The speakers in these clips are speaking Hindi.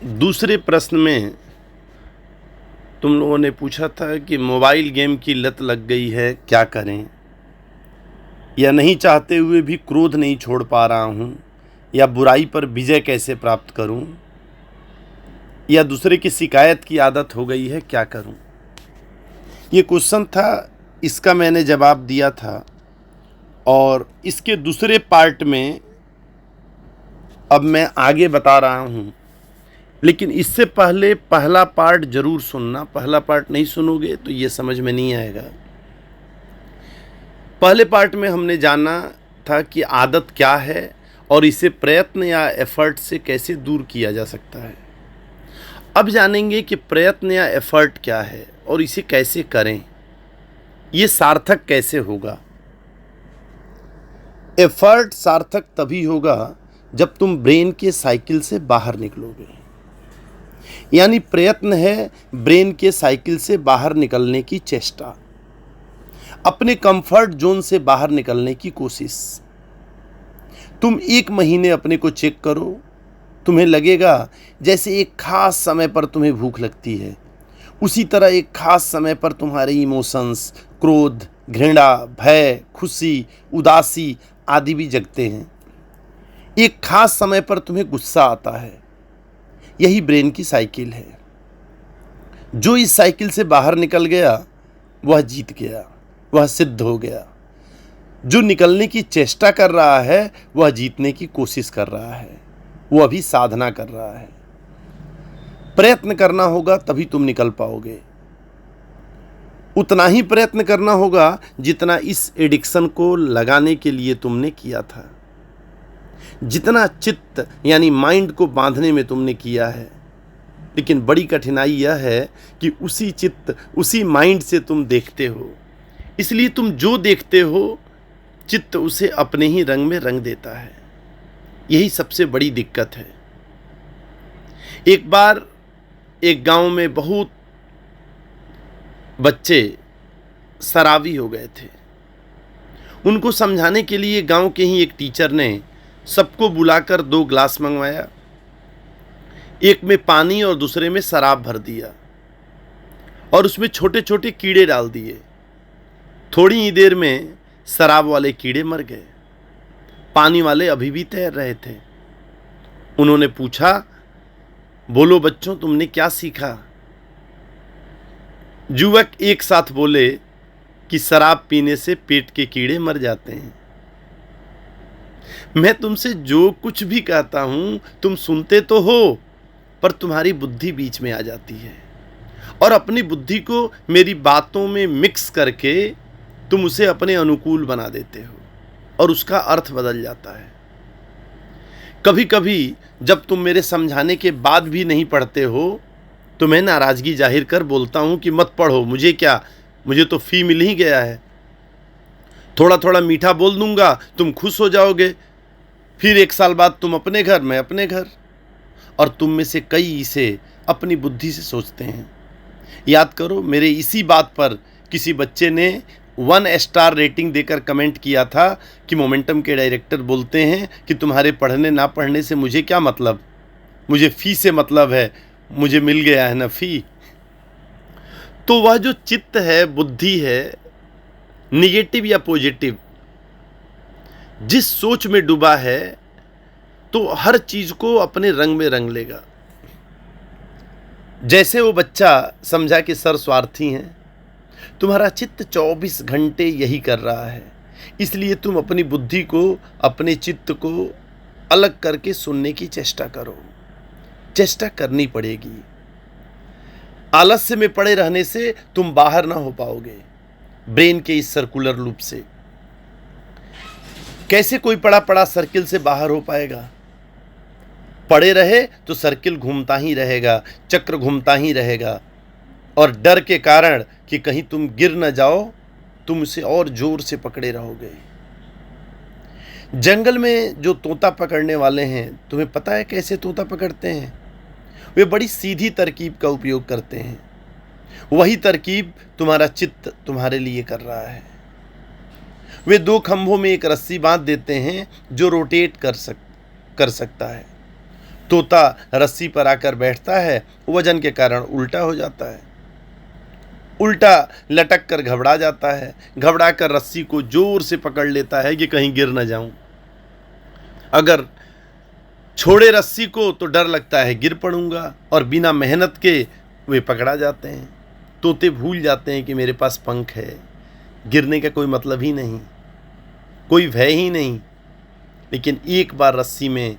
दूसरे प्रश्न में तुम लोगों ने पूछा था कि मोबाइल गेम की लत लग गई है, क्या करें? या नहीं चाहते हुए भी क्रोध नहीं छोड़ पा रहा हूँ, या बुराई पर विजय कैसे प्राप्त करूँ, या दूसरे की शिकायत की आदत हो गई है, क्या करूँ? ये क्वेश्चन था, इसका मैंने जवाब दिया था और इसके दूसरे पार्ट में अब मैं आगे बता रहा हूँ। लेकिन इससे पहले पहला पार्ट जरूर सुनना। पहला पार्ट नहीं सुनोगे तो ये समझ में नहीं आएगा। पहले पार्ट में हमने जाना था कि आदत क्या है और इसे प्रयत्न या एफर्ट से कैसे दूर किया जा सकता है। अब जानेंगे कि प्रयत्न या एफर्ट क्या है और इसे कैसे करें, ये सार्थक कैसे होगा। एफर्ट सार्थक तभी होगा जब तुम ब्रेन के साइकिल से बाहर निकलोगे। यानी प्रयत्न है ब्रेन के साइकिल से बाहर निकलने की चेष्टा, अपने कंफर्ट जोन से बाहर निकलने की कोशिश। तुम 1 महीने अपने को चेक करो, तुम्हें लगेगा जैसे एक खास समय पर तुम्हें भूख लगती है, उसी तरह एक खास समय पर तुम्हारे इमोशंस, क्रोध, घृणा, भय, खुशी, उदासी आदि भी जगते हैं। एक खास समय पर तुम्हें गुस्सा आता है। यही ब्रेन की साइकिल है। जो इस साइकिल से बाहर निकल गया वह जीत गया, वह सिद्ध हो गया। जो निकलने की चेष्टा कर रहा है वह जीतने की कोशिश कर रहा है, वह अभी साधना कर रहा है। प्रयत्न करना होगा तभी तुम निकल पाओगे। उतना ही प्रयत्न करना होगा जितना इस एडिक्शन को लगाने के लिए तुमने किया था, जितना चित्त यानी माइंड को बांधने में तुमने किया है। लेकिन बड़ी कठिनाई यह है कि उसी चित्त, उसी माइंड से तुम देखते हो, इसलिए तुम जो देखते हो चित्त उसे अपने ही रंग में रंग देता है। यही सबसे बड़ी दिक्कत है। एक बार एक गांव में बहुत बच्चे शराबी हो गए थे। उनको समझाने के लिए गांव के ही एक टीचर ने सबको बुलाकर 2 ग्लास मंगवाया। एक में पानी और दूसरे में शराब भर दिया और उसमें छोटे छोटे कीड़े डाल दिए। थोड़ी ही देर में शराब वाले कीड़े मर गए, पानी वाले अभी भी तैर रहे थे। उन्होंने पूछा, बोलो बच्चों, तुमने क्या सीखा? युवक एक साथ बोले कि शराब पीने से पेट के कीड़े मर जाते हैं। मैं तुमसे जो कुछ भी कहता हूं तुम सुनते तो हो, पर तुम्हारी बुद्धि बीच में आ जाती है और अपनी बुद्धि को मेरी बातों में मिक्स करके तुम उसे अपने अनुकूल बना देते हो और उसका अर्थ बदल जाता है। कभी कभी जब तुम मेरे समझाने के बाद भी नहीं पढ़ते हो तो मैं नाराजगी जाहिर कर बोलता हूं कि मत पढ़ो, मुझे क्या, मुझे तो फी मिल ही गया है। थोड़ा थोड़ा मीठा बोल दूंगा, तुम खुश हो जाओगे। फिर 1 साल बाद तुम अपने घर, मैं अपने घर, और तुम में से कई इसे अपनी बुद्धि से सोचते हैं। याद करो, मेरे इसी बात पर किसी बच्चे ने 1 स्टार रेटिंग देकर कमेंट किया था कि मोमेंटम के डायरेक्टर बोलते हैं कि तुम्हारे पढ़ने ना पढ़ने से मुझे क्या मतलब, मुझे फी से मतलब है, मुझे मिल गया है ना फी। तो वह जो चित्त है, बुद्धि है, निगेटिव या पॉजिटिव, जिस सोच में डूबा है तो हर चीज को अपने रंग में रंग लेगा। जैसे वो बच्चा समझा कि सर स्वार्थी हैं, तुम्हारा चित्त 24 घंटे यही कर रहा है, इसलिए तुम अपनी बुद्धि को, अपने चित्त को अलग करके सुनने की चेष्टा करो। चेष्टा करनी पड़ेगी। आलस्य में पड़े रहने से तुम बाहर ना हो पाओगे ब्रेन के इस सर्कुलर लूप से। कैसे कोई पड़ा पड़ा सर्किल से बाहर हो पाएगा? पड़े रहे तो सर्किल घूमता ही रहेगा, चक्र घूमता ही रहेगा, और डर के कारण कि कहीं तुम गिर न जाओ तुम उसे और जोर से पकड़े रहोगे। जंगल में जो तोता पकड़ने वाले हैं, तुम्हें पता है कैसे तोता पकड़ते हैं? वे बड़ी सीधी तरकीब का उपयोग करते हैं। वही तरकीब तुम्हारा चित्त तुम्हारे लिए कर रहा है। वे 2 खंभों में एक रस्सी बांध देते हैं जो रोटेट कर सकता है। तोता रस्सी पर आकर बैठता है, वजन के कारण उल्टा हो जाता है, उल्टा लटक कर घबरा जाता है, घबरा कर रस्सी को जोर से पकड़ लेता है कि कहीं गिर न जाऊं। अगर छोड़े रस्सी को तो डर लगता है गिर पड़ूंगा, और बिना मेहनत के वे पकड़ा जाते हैं। तोते भूल जाते हैं कि मेरे पास पंख है, गिरने का कोई मतलब ही नहीं, कोई भय ही नहीं। लेकिन एक बार रस्सी में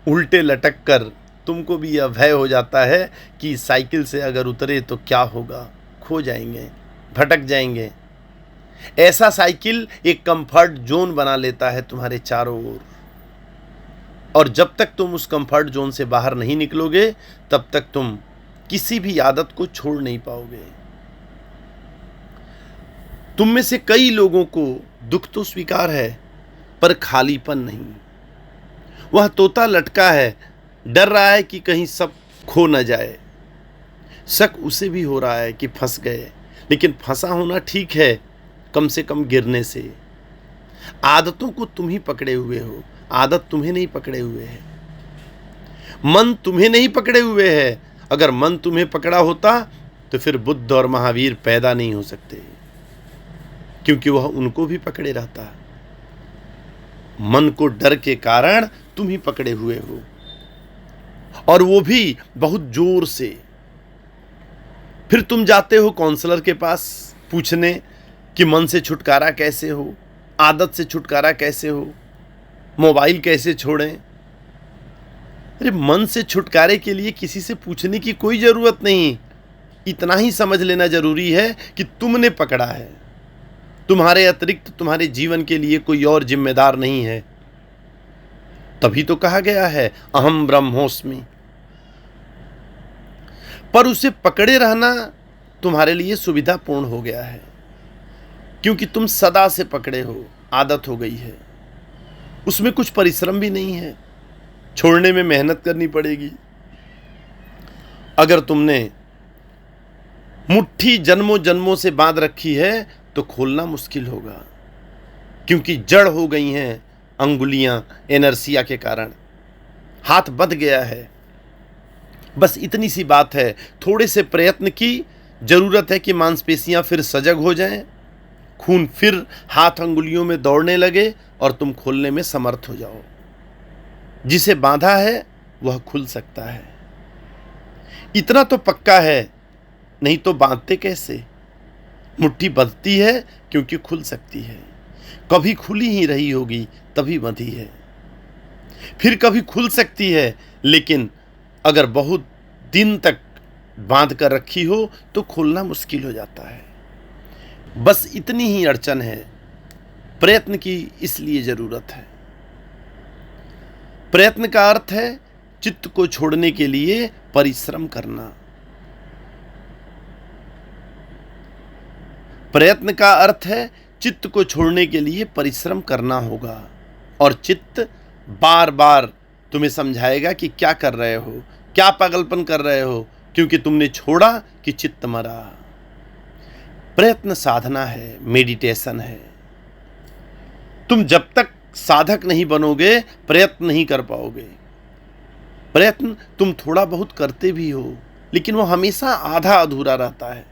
उल्टे लटक कर तुमको भी यह भय हो जाता है कि साइकिल से अगर उतरे तो क्या होगा, खो जाएंगे, भटक जाएंगे। ऐसा साइकिल एक कंफर्ट जोन बना लेता है तुम्हारे चारों ओर, और जब तक तुम उस कंफर्ट जोन से बाहर नहीं निकलोगे तब तक तुम किसी भी आदत को छोड़ नहीं पाओगे। तुम में से कई लोगों को दुख तो स्वीकार है पर खालीपन नहीं। वह तोता लटका है, डर रहा है कि कहीं सब खो न जाए। शक उसे भी हो रहा है कि फंस गए, लेकिन फंसा होना ठीक है, कम से कम गिरने से। आदतों को तुम ही पकड़े हुए हो, आदत तुम्हें नहीं पकड़े हुए है। मन तुम्हें नहीं पकड़े हुए है। अगर मन तुम्हें पकड़ा होता तो फिर बुद्ध और महावीर पैदा नहीं हो सकते, क्योंकि वह उनको भी पकड़े रहता। मन को डर के कारण तुम ही पकड़े हुए हो, और वो भी बहुत जोर से। फिर तुम जाते हो काउंसलर के पास पूछने कि मन से छुटकारा कैसे हो, आदत से छुटकारा कैसे हो, मोबाइल कैसे छोड़ें। अरे मन से छुटकारे के लिए किसी से पूछने की कोई जरूरत नहीं। इतना ही समझ लेना जरूरी है कि तुमने पकड़ा है, तुम्हारे अतिरिक्त तुम्हारे जीवन के लिए कोई और जिम्मेदार नहीं है। तभी तो कहा गया है अहम ब्रह्मोस्मि। पर उसे पकड़े रहना तुम्हारे लिए सुविधापूर्ण हो गया है, क्योंकि तुम सदा से पकड़े हो, आदत हो गई है। उसमें कुछ परिश्रम भी नहीं है, छोड़ने में मेहनत करनी पड़ेगी। अगर तुमने मुट्ठी जन्मों जन्मों से बांध रखी है तो खोलना मुश्किल होगा, क्योंकि जड़ हो गई हैं अंगुलियां एनर्सिया के कारण, हाथ बंध गया है। बस इतनी सी बात है, थोड़े से प्रयत्न की जरूरत है कि मांसपेशियां फिर सजग हो जाएं, खून फिर हाथ अंगुलियों में दौड़ने लगे और तुम खोलने में समर्थ हो जाओ। जिसे बांधा है वह खुल सकता है, इतना तो पक्का है, नहीं तो बांधते कैसे। मुट्ठी बंधती है क्योंकि खुल सकती है, कभी खुली ही रही होगी तभी बंधी है। फिर कभी खुल सकती है, लेकिन अगर बहुत दिन तक बांध कर रखी हो तो खोलना मुश्किल हो जाता है। बस इतनी ही अड़चन है, प्रयत्न की इसलिए जरूरत है। प्रयत्न का अर्थ है चित्त को छोड़ने के लिए परिश्रम करना। प्रयत्न का अर्थ है चित्त को छोड़ने के लिए परिश्रम करना होगा, और चित्त बार बार तुम्हें समझाएगा कि क्या कर रहे हो, क्या पागलपन कर रहे हो, क्योंकि तुमने छोड़ा कि चित्त मरा। प्रयत्न साधना है, मेडिटेशन है। तुम जब तक साधक नहीं बनोगे प्रयत्न नहीं कर पाओगे। प्रयत्न तुम थोड़ा बहुत करते भी हो, लेकिन वो हमेशा आधा अधूरा रहता है,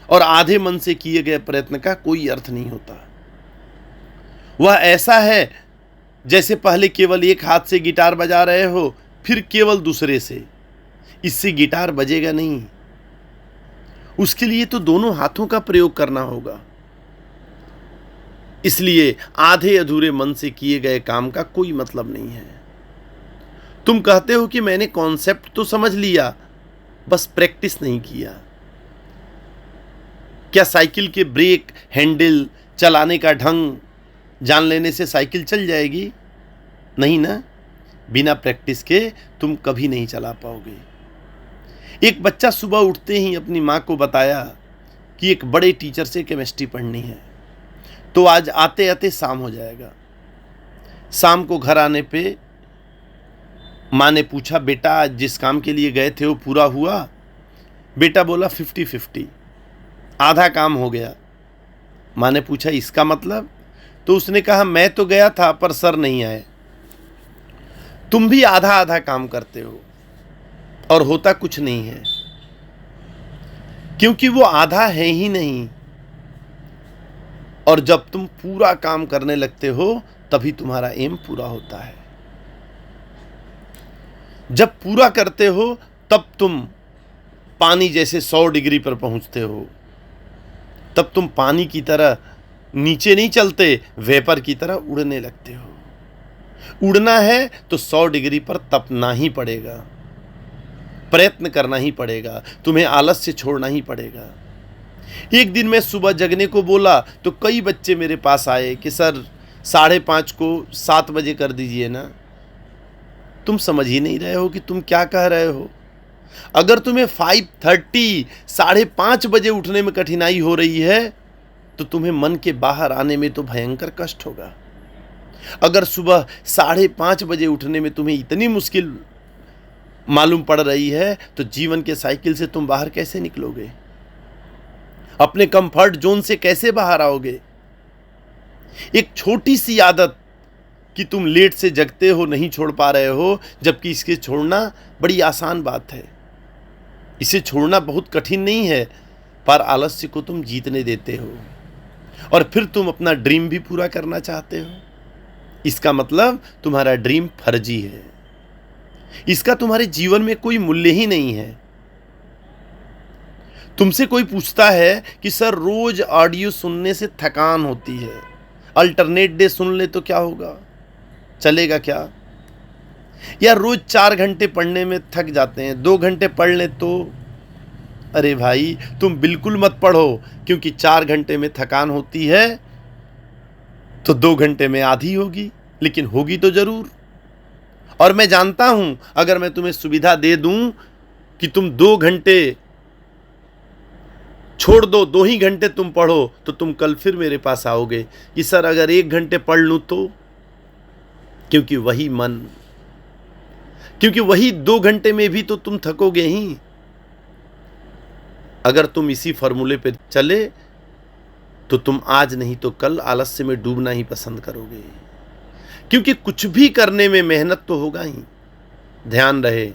और आधे मन से किए गए प्रयत्न का कोई अर्थ नहीं होता। वह ऐसा है जैसे पहले केवल एक हाथ से गिटार बजा रहे हो, फिर केवल दूसरे से। इससे गिटार बजेगा नहीं, उसके लिए तो दोनों हाथों का प्रयोग करना होगा। इसलिए आधे अधूरे मन से किए गए काम का कोई मतलब नहीं है। तुम कहते हो कि मैंने कॉन्सेप्ट तो समझ लिया, बस प्रैक्टिस नहीं किया। क्या साइकिल के ब्रेक, हैंडल, चलाने का ढंग जान लेने से साइकिल चल जाएगी? नहीं ना। बिना प्रैक्टिस के तुम कभी नहीं चला पाओगे। एक बच्चा सुबह उठते ही अपनी माँ को बताया कि एक बड़े टीचर से केमिस्ट्री पढ़नी है, तो आज आते आते शाम हो जाएगा। शाम को घर आने पे माँ ने पूछा, बेटा आज जिस काम के लिए गए थे वो पूरा हुआ? बेटा बोला 50-50, आधा काम हो गया। माँ ने पूछा इसका मतलब? तो उसने कहा मैं तो गया था पर सर नहीं आए। तुम भी आधा आधा काम करते हो और होता कुछ नहीं है, क्योंकि वो आधा है ही नहीं। और जब तुम पूरा काम करने लगते हो तभी तुम्हारा एम पूरा होता है। जब पूरा करते हो तब तुम पानी जैसे 100 डिग्री पर पहुंचते हो। तब तुम पानी की तरह नीचे नहीं चलते, वेपर की तरह उड़ने लगते हो। उड़ना है तो 100 डिग्री पर तपना ही पड़ेगा, प्रयत्न करना ही पड़ेगा, तुम्हें आलस्य छोड़ना ही पड़ेगा। एक दिन मैं सुबह जगने को बोला तो कई बच्चे मेरे पास आए कि सर 5:30 को 7 बजे कर दीजिए ना। तुम समझ ही नहीं रहे हो कि तुम क्या कह रहे हो। अगर तुम्हें 5:30 5:30 बजे उठने में कठिनाई हो रही है तो तुम्हें मन के बाहर आने में तो भयंकर कष्ट होगा। अगर सुबह 5:30 बजे उठने में तुम्हें इतनी मुश्किल मालूम पड़ रही है तो जीवन के साइकिल से तुम बाहर कैसे निकलोगे? अपने कंफर्ट जोन से कैसे बाहर आओगे? एक छोटी सी आदत कि तुम लेट से जगते हो नहीं छोड़ पा रहे हो, जबकि इसके छोड़ना बड़ी आसान बात है। इसे छोड़ना बहुत कठिन नहीं है, पर आलस्य को तुम जीतने देते हो और फिर तुम अपना ड्रीम भी पूरा करना चाहते हो। इसका मतलब तुम्हारा ड्रीम फर्जी है, इसका तुम्हारे जीवन में कोई मूल्य ही नहीं है। तुमसे कोई पूछता है कि सर रोज ऑडियो सुनने से थकान होती है, अल्टरनेट डे सुन ले तो क्या होगा, चलेगा क्या? या रोज 4 घंटे पढ़ने में थक जाते हैं, 2 घंटे पढ़ ले तो? अरे भाई तुम बिल्कुल मत पढ़ो, क्योंकि 4 घंटे में थकान होती है तो 2 घंटे में आधी होगी, लेकिन होगी तो जरूर। और मैं जानता हूं अगर मैं तुम्हें सुविधा दे दूं कि तुम 2 घंटे छोड़ दो, 2 ही घंटे तुम पढ़ो, तो तुम कल फिर मेरे पास आओगे कि सर अगर 1 घंटे पढ़ लूं तो? क्योंकि वही 2 घंटे में भी तो तुम थकोगे ही। अगर तुम इसी फॉर्मूले पे चले तो तुम आज नहीं तो कल आलस्य में डूबना ही पसंद करोगे, क्योंकि कुछ भी करने में मेहनत तो होगा ही। ध्यान रहे,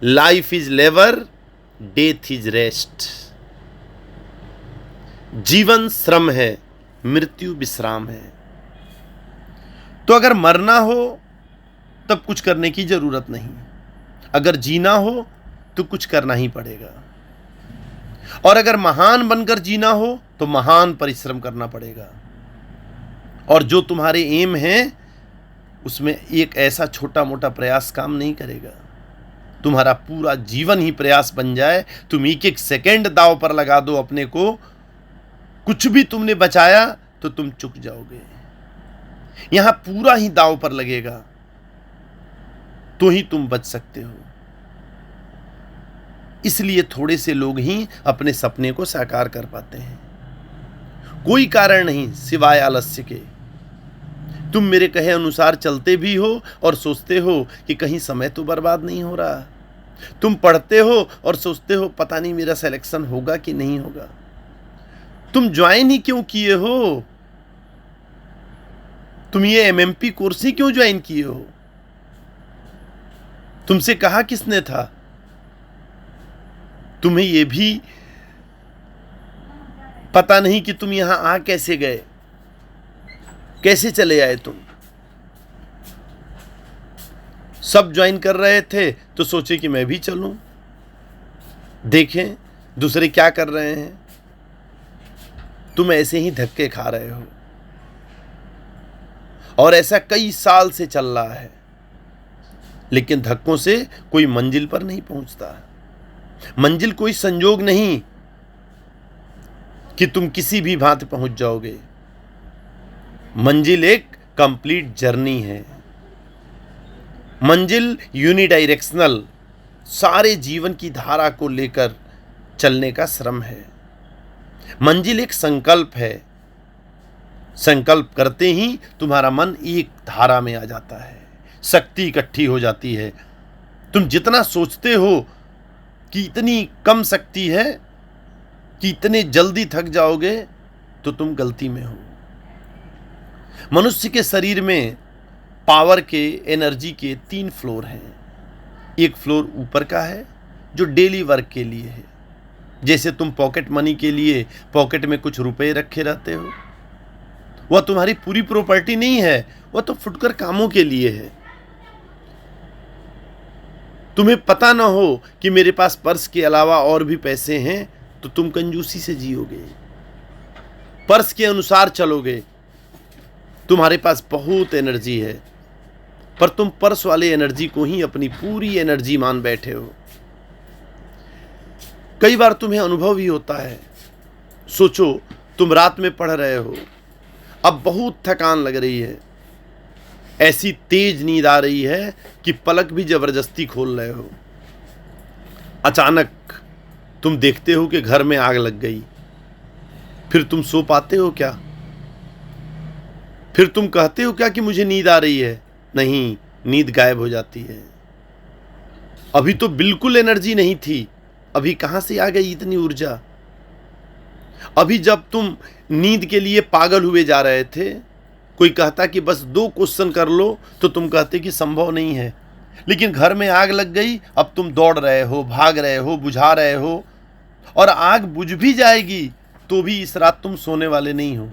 life is labour, death is rest. जीवन श्रम है, मृत्यु विश्राम है। तो अगर मरना हो तब कुछ करने की जरूरत नहीं, अगर जीना हो तो कुछ करना ही पड़ेगा। और अगर महान बनकर जीना हो तो महान परिश्रम करना पड़ेगा। और जो तुम्हारे एम है उसमें एक ऐसा छोटा मोटा प्रयास काम नहीं करेगा, तुम्हारा पूरा जीवन ही प्रयास बन जाए। तुम एक एक सेकंड दांव पर लगा दो अपने को, कुछ भी तुमने बचाया तो तुम चुक जाओगे। यहां पूरा ही दांव पर लगेगा तो ही तुम बच सकते हो। इसलिए थोड़े से लोग ही अपने सपने को साकार कर पाते हैं, कोई कारण नहीं सिवाय आलस्य के। तुम मेरे कहे अनुसार चलते भी हो और सोचते हो कि कहीं समय तो बर्बाद नहीं हो रहा। तुम पढ़ते हो और सोचते हो पता नहीं मेरा सिलेक्शन होगा कि नहीं होगा। तुम ज्वाइन ही क्यों किए हो? तुम ये एमएमपी कोर्स ही क्यों ज्वाइन किए हो? तुमसे कहा किसने था? तुम्हें यह भी पता नहीं कि तुम यहां आ कैसे गए, कैसे चले आए। तुम सब ज्वाइन कर रहे थे तो सोचे कि मैं भी चलूं, देखें दूसरे क्या कर रहे हैं। तुम ऐसे ही धक्के खा रहे हो और ऐसा कई साल से चल रहा है, लेकिन धक्कों से कोई मंजिल पर नहीं पहुंचता। मंजिल कोई संयोग नहीं कि तुम किसी भी भांति पहुंच जाओगे। मंजिल एक कंप्लीट जर्नी है। मंजिल यूनिडायरेक्शनल, सारे जीवन की धारा को लेकर चलने का श्रम है। मंजिल एक संकल्प है, संकल्प करते ही तुम्हारा मन एक धारा में आ जाता है, शक्ति इकट्ठी हो जाती है। तुम जितना सोचते हो कि इतनी कम शक्ति है कि इतने जल्दी थक जाओगे तो तुम गलती में हो। मनुष्य के शरीर में पावर के, एनर्जी के 3 फ्लोर हैं। एक फ्लोर ऊपर का है जो डेली वर्क के लिए है, जैसे तुम पॉकेट मनी के लिए पॉकेट में कुछ रुपए रखे रहते हो। वह तुम्हारी पूरी प्रॉपर्टी नहीं है, वह तो फुटकर कामों के लिए है। तुम्हें पता ना हो कि मेरे पास पर्स के अलावा और भी पैसे हैं तो तुम कंजूसी से जियोगे, पर्स के अनुसार चलोगे। तुम्हारे पास बहुत एनर्जी है, पर तुम पर्स वाले एनर्जी को ही अपनी पूरी एनर्जी मान बैठे हो। कई बार तुम्हें अनुभव भी होता है। सोचो, तुम रात में पढ़ रहे हो, अब बहुत थकान लग रही है, ऐसी तेज नींद आ रही है कि पलक भी जबरदस्ती खोल रहे हो। अचानक तुम देखते हो कि घर में आग लग गई। फिर तुम सो पाते हो क्या? फिर तुम कहते हो क्या कि मुझे नींद आ रही है? नहीं, नींद गायब हो जाती है। अभी तो बिल्कुल एनर्जी नहीं थी, अभी कहां से आ गई इतनी ऊर्जा? अभी जब तुम नींद के लिए पागल हुए जा रहे थे, कोई कहता कि बस 2 क्वेश्चन कर लो, तो तुम कहते कि संभव नहीं है। लेकिन घर में आग लग गई, अब तुम दौड़ रहे हो, भाग रहे हो, बुझा रहे हो, और आग बुझ भी जाएगी तो भी इस रात तुम सोने वाले नहीं हो।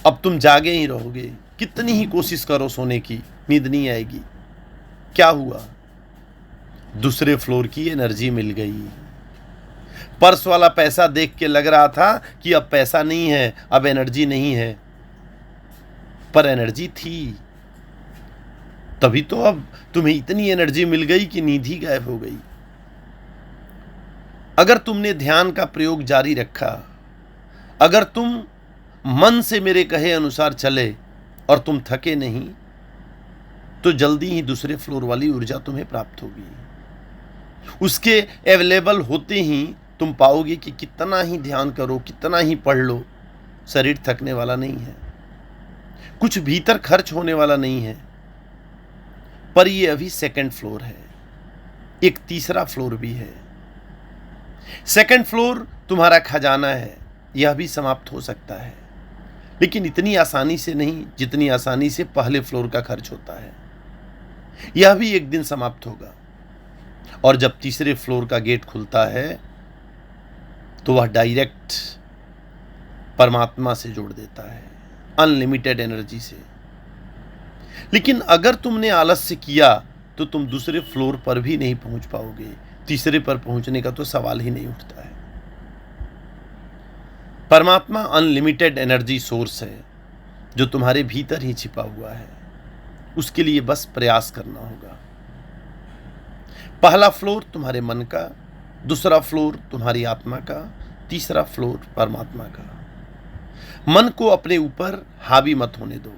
अब तुम जागे ही रहोगे, कितनी ही कोशिश करो सोने की, नींद नहीं आएगी। क्या हुआ? दूसरे फ्लोर की एनर्जी मिल गई। पर्स वाला पैसा देख के लग रहा था कि अब पैसा नहीं है, अब एनर्जी नहीं है, पर एनर्जी थी। तभी तो अब तुम्हें इतनी एनर्जी मिल गई कि नींद ही गायब हो गई। अगर तुमने ध्यान का प्रयोग जारी रखा, अगर तुम मन से मेरे कहे अनुसार चले और तुम थके नहीं, तो जल्दी ही दूसरे फ्लोर वाली ऊर्जा तुम्हें प्राप्त होगी। उसके अवेलेबल होते ही तुम पाओगे कि कितना ही ध्यान करो, कितना ही पढ़ लो, शरीर थकने वाला नहीं है, कुछ भीतर खर्च होने वाला नहीं है। पर ये अभी सेकंड फ्लोर है, एक तीसरा फ्लोर भी है। सेकंड फ्लोर तुम्हारा खजाना है, यह भी समाप्त हो सकता है, लेकिन इतनी आसानी से नहीं जितनी आसानी से पहले फ्लोर का खर्च होता है। यह भी एक दिन समाप्त होगा, और जब तीसरे फ्लोर का गेट खुलता है तो वह डायरेक्ट परमात्मा से जोड़ देता है, अनलिमिटेड एनर्जी से। लेकिन अगर तुमने आलस्य किया तो तुम दूसरे फ्लोर पर भी नहीं पहुंच पाओगे, तीसरे पर पहुंचने का तो सवाल ही नहीं उठता है। परमात्मा अनलिमिटेड एनर्जी सोर्स है जो तुम्हारे भीतर ही छिपा हुआ है, उसके लिए बस प्रयास करना होगा। पहला फ्लोर तुम्हारे मन का, दूसरा फ्लोर तुम्हारी आत्मा का, तीसरा फ्लोर परमात्मा का। मन को अपने ऊपर हावी मत होने दो,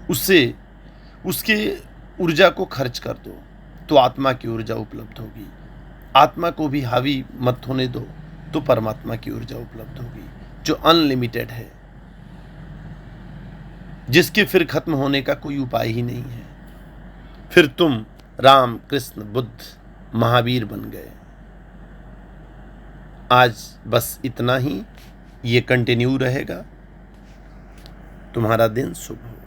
उससे उसके ऊर्जा को खर्च कर दो तो आत्मा की ऊर्जा उपलब्ध होगी। आत्मा को भी हावी मत होने दो तो परमात्मा की ऊर्जा उपलब्ध होगी, जो अनलिमिटेड है, जिसके फिर खत्म होने का कोई उपाय ही नहीं है। फिर तुम राम, कृष्ण, बुद्ध, महावीर बन गए। आज बस इतना ही, ये कंटिन्यू रहेगा। तुम्हारा दिन शुभ हो।